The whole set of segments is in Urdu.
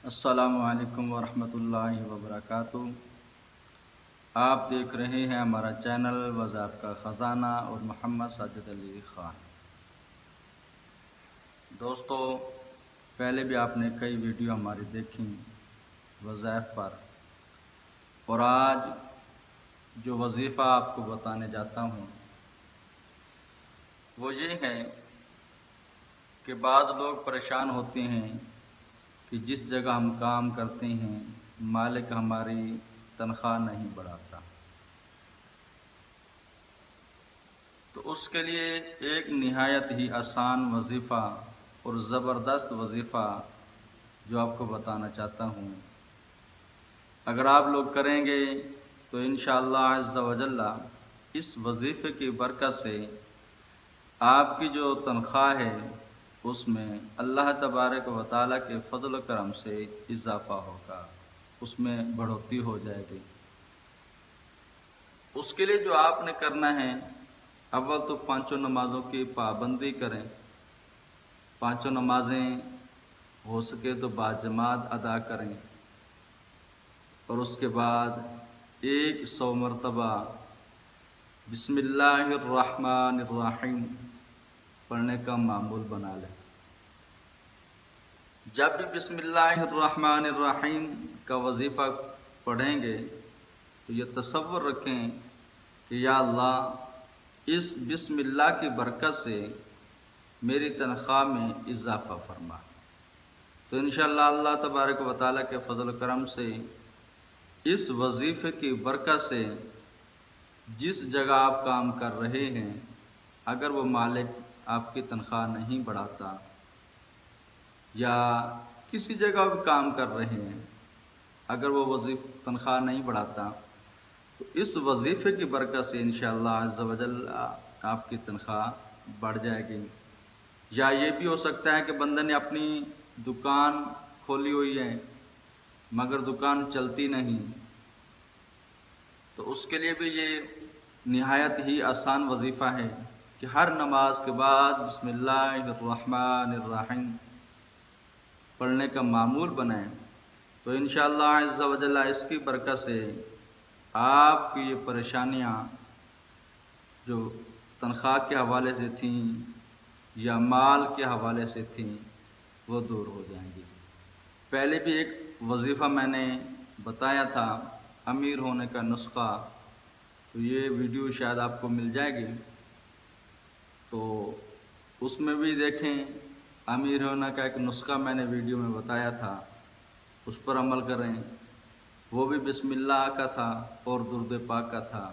السلام علیکم ورحمۃ اللہ وبرکاتہ۔ آپ دیکھ رہے ہیں ہمارا چینل وظائف کا خزانہ اور محمد ساجد علی خان۔ دوستو، پہلے بھی آپ نے کئی ویڈیو ہماری دیکھی وظائف پر، اور آج جو وظیفہ آپ کو بتانے جاتا ہوں وہ یہ ہے کہ بعض لوگ پریشان ہوتے ہیں کہ جس جگہ ہم کام کرتے ہیں مالک ہماری تنخواہ نہیں بڑھاتا، تو اس کے لیے ایک نہایت ہی آسان وظیفہ اور زبردست وظیفہ جو آپ کو بتانا چاہتا ہوں، اگر آپ لوگ کریں گے تو انشاءاللہ عز و جل اس وظیفے کی برکت سے آپ کی جو تنخواہ ہے اس میں اللہ تبارک و تعالیٰ کے فضل و کرم سے اضافہ ہوگا، اس میں بڑھوتری ہو جائے گی۔ اس کے لیے جو آپ نے کرنا ہے، اول تو پانچوں نمازوں کی پابندی کریں، پانچوں نمازیں ہو سکے تو باجماعت ادا کریں، اور اس کے بعد 100 مرتبہ بسم اللہ الرحمن الرحیم پڑھنے کا معمول بنا لیں۔ جب بھی بسم اللہ الرحمن الرحیم کا وظیفہ پڑھیں گے تو یہ تصور رکھیں کہ یا اللہ اس بسم اللہ کی برکت سے میری تنخواہ میں اضافہ فرما، تو انشاءاللہ اللہ تبارک و تعالیٰ کے فضل و کرم سے اس وظیفے کی برکت سے جس جگہ آپ کام کر رہے ہیں، اگر وہ مالک آپ کی تنخواہ نہیں بڑھاتا یا کسی جگہ بھی کام کر رہے ہیں اگر وہ تنخواہ نہیں بڑھاتا، تو اس وظیفے کی برکت سے انشاءاللہ عز و جل آپ کی تنخواہ بڑھ جائے گی۔ یا یہ بھی ہو سکتا ہے کہ بندے نے اپنی دکان کھولی ہوئی ہے مگر دکان چلتی نہیں، تو اس کے لیے بھی یہ نہایت ہی آسان وظیفہ ہے کہ ہر نماز کے بعد بسم اللہ الرحمن الرحیم پڑھنے کا معمول بنائیں، تو انشاءاللہ عز و جل اس کی برکت سے آپ کی یہ پریشانیاں جو تنخواہ کے حوالے سے تھیں یا مال کے حوالے سے تھیں وہ دور ہو جائیں گی۔ پہلے بھی ایک وظیفہ میں نے بتایا تھا امیر ہونے کا نسخہ، تو یہ ویڈیو شاید آپ کو مل جائے گی، تو اس میں بھی دیکھیں امیر ہونے کا ایک نسخہ میں نے ویڈیو میں بتایا تھا، اس پر عمل کریں۔ وہ بھی بسم اللہ کا تھا اور درود پاک کا تھا۔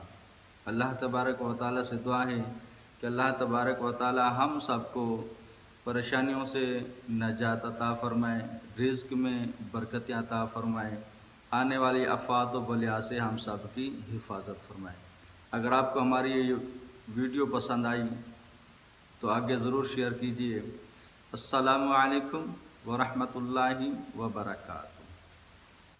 اللہ تبارک و تعالیٰ سے دعا ہے کہ اللہ تبارک و تعالیٰ ہم سب کو پریشانیوں سے نجات عطا فرمائے، رزق میں برکت عطا فرمائے، آنے والی آفات و بلا سے ہم سب کی حفاظت فرمائے۔ اگر آپ کو ہماری یہ ویڈیو پسند آئی تو آگے ضرور شیئر کیجیے۔ السلام علیکم ورحمۃ اللہ وبرکاتہ۔